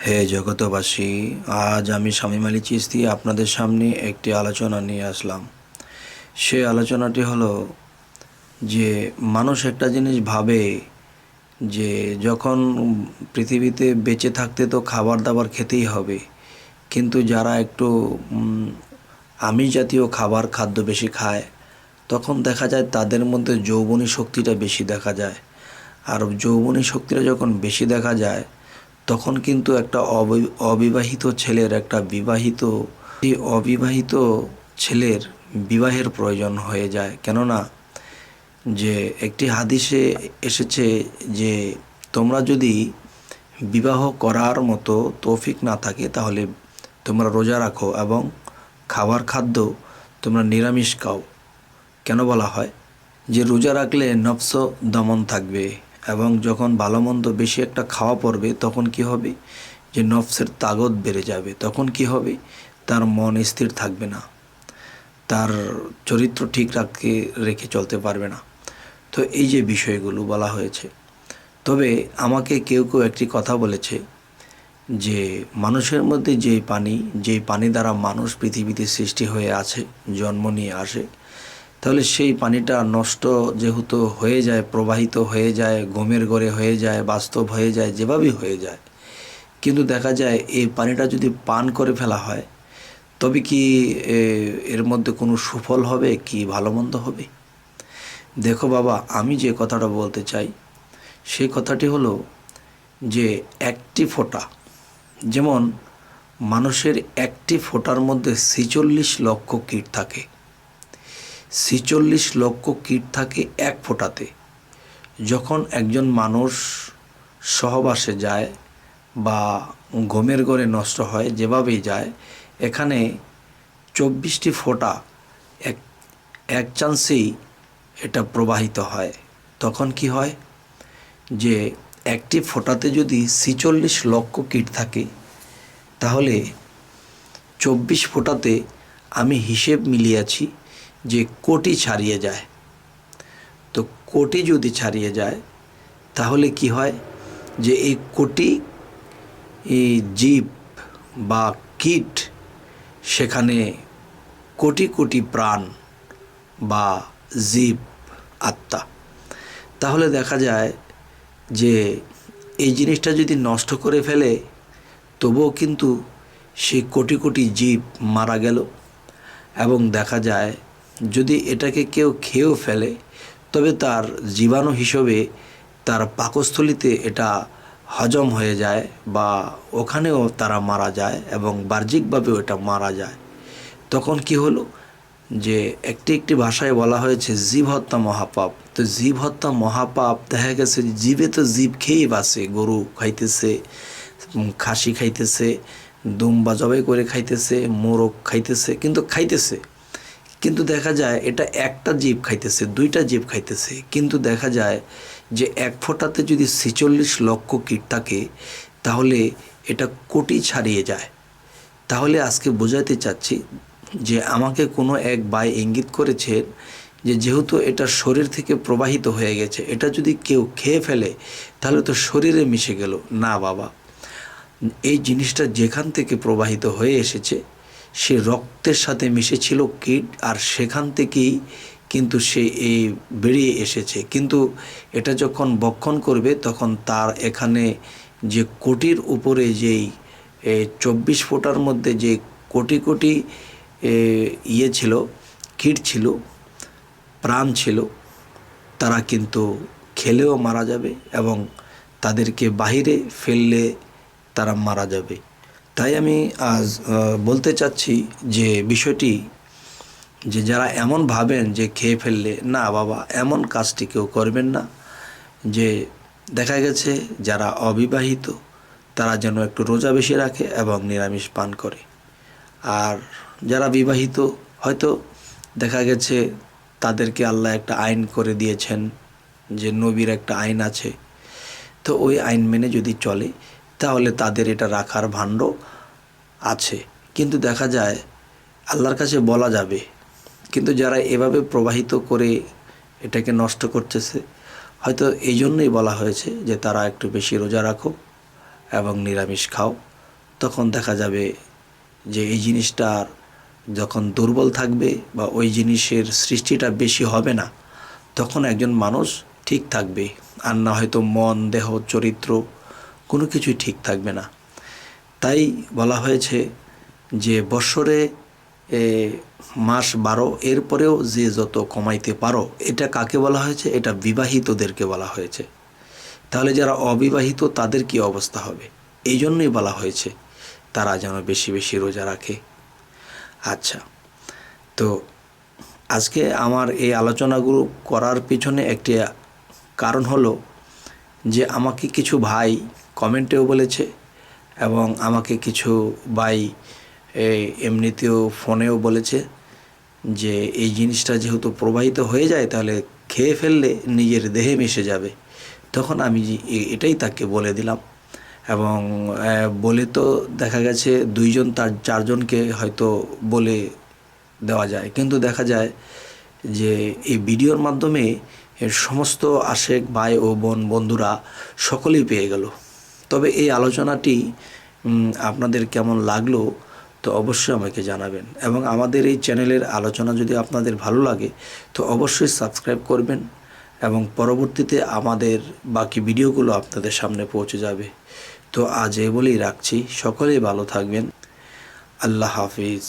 হে জগতবাসী, আজ আমি শামীম আলী চিশতি আপনাদের সামনে একটি আলোচনা নিয়ে আসলাম। সে আলোচনাটি হলো যে মানুষ একটা জিনিস ভাবে যে যখন পৃথিবীতে বেঁচে থাকতে তো খাবার দাবার খেতেই হবে, কিন্তু যারা একটু আমিষ জাতীয় খাদ্য বেশি খায় তখন দেখা যায় তাদের মধ্যে যৌবনী শক্তিটা বেশি দেখা যায়। আর যৌবনী শক্তিটা যখন বেশি দেখা যায় তখন কিন্তু একটা অবিবাহিত ছেলের অবিবাহিত ছেলের বিবাহের প্রয়োজন হয়ে যায়। কেননা যে একটি হাদিসে এসেছে যে তোমরা যদি বিবাহ করার মতো তৌফিক না থাকে তাহলে তোমরা রোজা রাখো এবং খাদ্য তোমরা নিরামিষ খাও। কেন বলা হয় যে রোজা রাখলে নফস দমন থাকবে এবং যখন ভালো মন্দ বেশি একটা খাওয়া পড়বে তখন কি হবে যে নফসের তাগত বেড়ে যাবে। তখন কি হবে, তার মন স্থির থাকবে না, তার চরিত্র ঠিক রেখে চলতে পারবে না। তো এই যে বিষয়গুলো বলা হয়েছে। তবে আমাকে কেউ একটি কথা বলেছে যে মানুষের মধ্যে যেই পানি দ্বারা মানুষ পৃথিবীতে সৃষ্টি হয়ে আছে, জন্ম নিয়ে আসে, তাহলে সেই পানিটা নষ্ট যেহেতু হয়ে যায়, প্রবাহিত হয়ে যায়, ঘুমের ঘরে হয়ে যায়, বাস্তব হয়ে যায়, যেভাবেই হয়ে যায়, কিন্তু দেখা যায় এই পানিটা যদি পান করে ফেলা হয় তবে কি এর মধ্যে কোনো সুফল হবে, কি ভালো মন্দ হবে? দেখো বাবা, আমি যে কথাটা বলতে চাই সেই কথাটি হলো যে একটি ফোঁটা, যেমন মানুষের একটি ফোঁটার মধ্যে 46 লক্ষ কীট থাকে। 46 লক্ষ কীট থাকে এক ফোঁটাতে। যখন একজন মানুষ সহবাসে যায় বা ঘুমের ঘরে নষ্ট হয়, যেভাবেই যায়, এখানে 24টি ফোঁটা এক চান্সেই এটা প্রবাহিত হয়। তখন কি হয় যে একটি ফোঁটাতে যদি 46 লক্ষ কীট থাকে তাহলে 24 ফোঁটাতে আমি হিসেব মিলিয়েছি যে কোটি ছাড়িয়ে যায়। তো কোটি যদি ছাড়িয়ে যায় তাহলে কি হয় যে এই কোটি জীব বা কীট, সেখানে কোটি কোটি প্রাণ বা জীব আত্মা। তাহলে দেখা যায় যে এই জিনিসটা যদি নষ্ট করে ফেলে তবুও কিন্তু সেই কোটি কোটি জীব মারা গেল। এবং দেখা যায় যদি এটাকে কেউ খেয়েও ফেলে তবে তার জীবাণু হিসেবে তার পাকস্থলিতে এটা হজম হয়ে যায় বা ওখানেও তারা মারা যায় এবং বাহ্যিকভাবেও এটা মারা যায়। তখন কি হলো যে একটি ভাষায় বলা হয়েছে জীব হত্যা মহাপাপ। তো জীব হত্যা মহাপাপ, দেখা গেছে জীবে তো জীব খেয়েই বাঁচে, গরু খাইতেছে, খাসি খাইতেছে, দুম্বা জবাই করে খাইতেছে, মোরগ খাইতেছে, কিন্তু দেখা যায় এটা একটা জীব খাইতেছে, দুইটা জীব খাইতেছে, কিন্তু দেখা যায় যে এক ফোঁটাতে যদি 46 লক্ষ কীট থাকে তাহলে এটা কোটি ছাড়িয়ে যায়। তাহলে আজকে বোঝাতে চাচ্ছি যে আমাকে কোনো এক ভাই ইঙ্গিত করেছে যে যেহেতু এটা শরীর থেকে প্রবাহিত হয়ে গেছে, এটা যদি কেউ খেয়ে ফেলে তাহলে তো শরীরে মিশে গেল। না বাবা, এই জিনিসটা যেখান থেকে প্রবাহিত হয়ে এসেছে সে রক্তের সাথে মিশেছিল কীট, আর সেখান থেকেই কিন্তু সে এই বেরিয়ে এসেছে। কিন্তু এটা যখন ভক্ষণ করবে তখন তার এখানে যে কোটির উপরে যেই 24 ফোঁটার মধ্যে যে কোটি কোটি ছিল, কীট ছিল, প্রাণ ছিল, তারা কিন্তু খেলেও মারা যাবে এবং তাদেরকে বাহিরে ফেললে তারা মারা যাবে। তাই আমি আজ বলতে চাচ্ছি যে বিষয়টি, যে যারা এমন ভাবেন যে খেয়ে ফেললে, না বাবা, এমন কাজটি কেউ করবেন না। যে দেখা গেছে যারা অবিবাহিত তারা যেন একটু রোজা বেশি রাখে এবং নিরামিষ পান করে। আর যারা বিবাহিত, হয়তো দেখা গেছে তাদেরকে আল্লাহ একটা আইন করে দিয়েছেন, যে নবীর একটা আইন আছে, তো ওই আইন মেনে যদি চলে তাহলে তাদের এটা রাখার ভাণ্ড আছে। কিন্তু দেখা যায় আল্লাহর কাছে বলা যাবে, কিন্তু যারা এভাবে প্রবাহিত করে এটাকে নষ্ট করতেছে, হয়তো এই জন্যই বলা হয়েছে যে তারা একটু বেশি রোজা রাখো এবং নিরামিষ খাও, তখন দেখা যাবে যে এই জিনিসটার যখন দুর্বল থাকবে বা ওই জিনিসের সৃষ্টিটা বেশি হবে না, তখন একজন মানুষ ঠিক থাকবে। আর না হয়তো মন, দেহ, চরিত্র কোনো কিছুই ঠিক থাকবে না। তাই বলা হয়েছে যে বৎসরে মাস 12, এরপরেও যে যত কমাইতে পারো। এটা কাকে বলা হয়েছে? এটা বিবাহিতদেরকে বলা হয়েছে। তাহলে যারা অবিবাহিত তাদের কি অবস্থা হবে? এই জন্যই বলা হয়েছে তারা যেন বেশি বেশি রোজা রাখে। আচ্ছা, তো আজকে আমার এই আলোচনাগুলো করার পিছনে একটি কারণ হলো যে আমাকে কিছু ভাই কমেন্টেও বলেছে এবং আমাকে কিছু ভাই এমনিতেও ফোনেও বলেছে যে এই জিনিসটা যেহেতু প্রবাহিত হয়ে যায় তাহলে খেয়ে ফেললে নিজের দেহে মিশে যাবে। তখন আমি এটাই তাকে বলে দিলাম এবং বলে তো দেখা গেছে 2জন তার 4জনকে হয়তো বলে দেওয়া যায়, কিন্তু দেখা যায় যে এই ভিডিওর মাধ্যমে এর সমস্ত আশেক ভাই ও বন্ধুরা সকলেই পেয়ে গেল। তবে এই আলোচনাটি আপনাদের কেমন লাগলো তো অবশ্যই আমাকে জানাবেন, এবং আমাদের এই চ্যানেলের আলোচনা যদি আপনাদের ভালো লাগে তো অবশ্যই সাবস্ক্রাইব করবেন এবং পরবর্তীতে আমাদের বাকি ভিডিওগুলো আপনাদের সামনে পৌঁছে যাবে। তো আজ এ বলেই রাখছি, সকলেই ভালো থাকবেন। আল্লাহ হাফিজ।